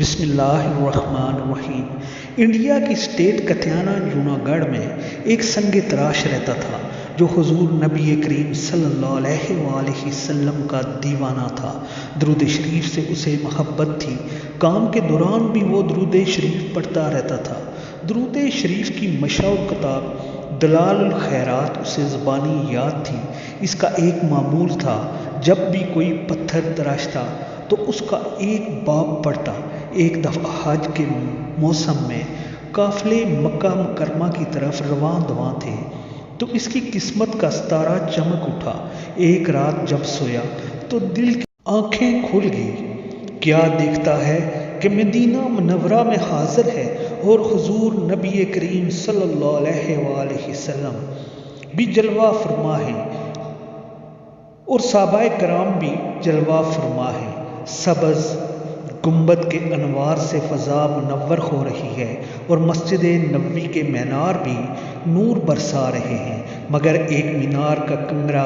بسم اللہ الرحمن الرحیم۔ انڈیا کی اسٹیٹ کتھیانہ جوناگڑھ میں ایک سنگ تراش رہتا تھا جو حضور نبی کریم صلی اللہ علیہ وآلہ وسلم کا دیوانہ تھا۔ درود شریف سے اسے محبت تھی۔ کام کے دوران بھی وہ درود شریف پڑھتا رہتا تھا۔ درود شریف کی مشہور کتاب دلال الخیرات اسے زبانی یاد تھی۔ اس کا ایک معمول تھا، جب بھی کوئی پتھر تراشتا تو اس کا ایک باب پڑھتا۔ ایک دفعہ حج کے موسم میں قافلے مکہ مکرمہ کی طرف رواں دواں تھے تو اس کی قسمت کا ستارہ چمک اٹھا۔ ایک رات جب سویا تو دل کی آنکھیں کھل گئی۔ کیا دیکھتا ہے کہ مدینہ منورہ میں حاضر ہے اور حضور نبی کریم صلی اللہ علیہ وآلہ وسلم بھی جلوہ فرما ہے اور صحابہ کرام بھی جلوہ فرما ہے۔ سبز گنبد کے انوار سے فضا منور ہو رہی ہے اور مسجد نبوی کے مینار بھی نور برسا رہے ہیں، مگر ایک مینار کا کنگرا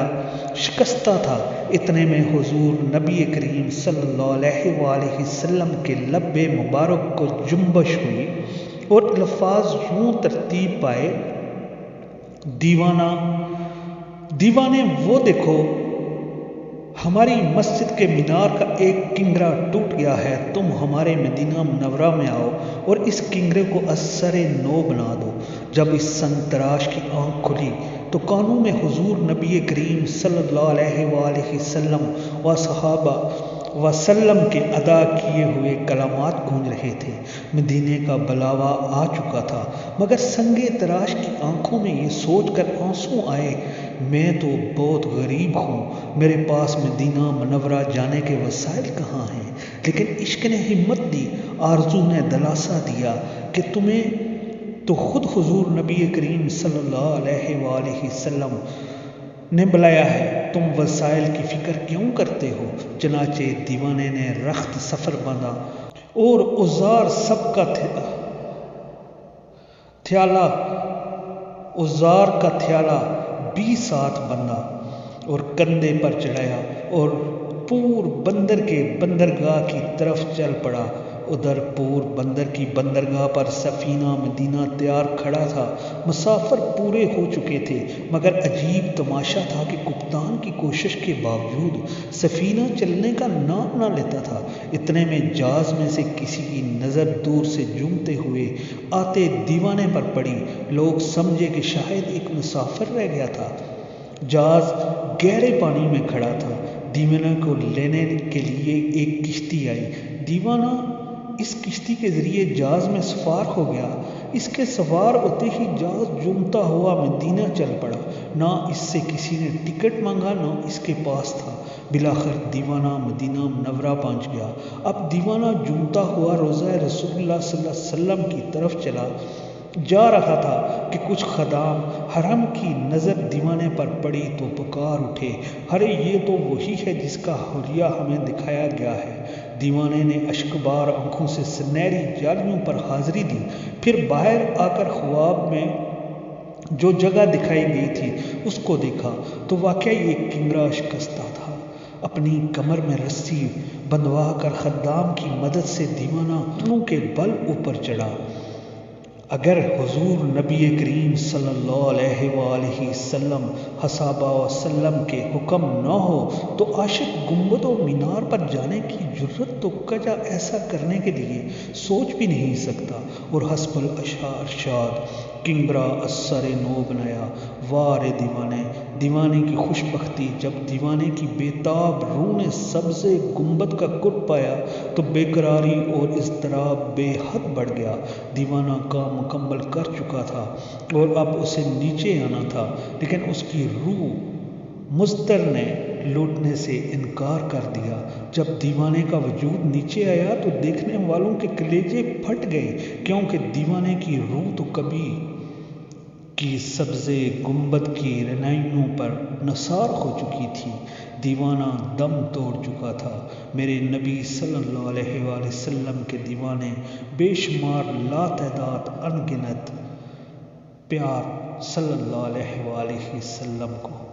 شکستہ تھا۔ اتنے میں حضور نبی کریم صلی اللہ علیہ وآلہ وسلم کے لب مبارک کو جنبش ہوئی اور الفاظ یوں ترتیب پائے: دیوانے وہ دیکھو، ہماری مسجد کے مینار کا ایک کنگرا ٹوٹ گیا ہے، تم ہمارے مدینہ منورہ میں آؤ اور اس کنگرے کو از سر نو بنا دو۔ جب اس سنگ تراش کی آنکھ کھلی تو کانوں میں حضور نبی کریم صلی اللہ علیہ وآلہ وسلم و صحابہ وسلم کے ادا کیے ہوئے کلمات گونج رہے تھے۔ مدینے کا بلاوا آ چکا تھا، مگر سنگ تراش کی آنکھوں میں یہ سوچ کر آنسو آئے: میں تو بہت غریب ہوں، میرے پاس مدینہ منورہ جانے کے وسائل کہاں ہیں؟ لیکن عشق نے ہمت دی، آرزو نے دلاسا دیا کہ تمہیں تو خود حضور نبی کریم صلی اللہ علیہ وآلہ وسلم نے بلایا ہے، تم وسائل کی فکر کیوں کرتے ہو؟ چنانچہ دیوانے نے رخت سفر باندھا اور اوزار سب کا تھیالہ بھی ساتھ بندھا اور کندھے پر چڑھایا اور پور بندر کے بندرگاہ کی طرف چل پڑا۔ ادھر پور بندر کی بندرگاہ پر سفینہ مدینہ تیار کھڑا تھا۔ مسافر پورے ہو چکے تھے، مگر عجیب تماشا تھا کہ کپتان کی کوشش کے باوجود سفینہ چلنے کا نام نہ لیتا تھا۔ اتنے میں جہاز میں سے کسی کی نظر دور سے جومتے ہوئے آتے دیوانے پر پڑی۔ لوگ سمجھے کہ شاید ایک مسافر رہ گیا تھا۔ جہاز گہرے پانی میں کھڑا تھا۔ دیوانے کو لینے کے لیے ایک کشتی آئی۔ دیوانہ اس کشتی کے ذریعے جہاز میں سوار ہو گیا۔ اس کے سوار ہوتے ہی جہاز جومتا ہوا مدینہ چل پڑا۔ نہ اس سے کسی نے ٹکٹ مانگا، نہ اس کے پاس تھا۔ بالآخر دیوانہ مدینہ منورہ پہنچ گیا۔ اب دیوانہ جومتا ہوا روضہ رسول اللہ صلی اللہ علیہ وسلم کی طرف چلا جا رہا تھا کہ کچھ خدام حرم کی نظر دیوانے پر پڑی تو پکار اٹھے: ارے یہ تو وہی ہے جس کا حلیہ ہمیں دکھایا گیا ہے۔ دیوانے نے اشکبار آنکھوں سے سنہری جالیوں پر حاضری دی، پھر باہر آ کر خواب میں جو جگہ دکھائی گئی تھی اس کو دیکھا تو واقعی ایک کنگرا شکستہ تھا۔ اپنی کمر میں رسی بندھوا کر خدام کی مدد سے دیوانہ گھٹنوں کے بل اوپر چڑھا۔ اگر حضور نبی کریم صلی اللہ علیہ وآلہ وسلم صحابہ وسلم کے حکم نہ ہو تو عاشق گنبد و مینار پر جانے کی جرت تو کجا ایسا کرنے کے لیے سوچ بھی نہیں سکتا۔ اور حسب الارشاد کنگرا از سر نو بنایا۔ واہ رے دیوانے! دیوانے کی خوش بختی! جب دیوانے کی بےتاب روح نے سبز گنبد کا کٹ پایا تو بے قراری اور اضطراب بے حد بڑھ گیا۔ دیوانہ کام مکمل کر چکا تھا اور اب اسے نیچے آنا تھا، لیکن اس کی روح مضطر نے لوٹنے سے انکار کر دیا۔ جب دیوانے کا وجود نیچے آیا تو دیکھنے والوں کے کلیجے پھٹ گئے، کیونکہ دیوانے کی روح تو کبھی کی سبز گنبد کی رہنائیوں پر نثار ہو چکی تھی۔ دیوانہ دم توڑ چکا تھا۔ میرے نبی صلی اللہ علیہ وآلہ وسلم کے دیوانے بے شمار لاتعداد ان گنت پیار صلی اللہ علیہ وآلہ وسلم کو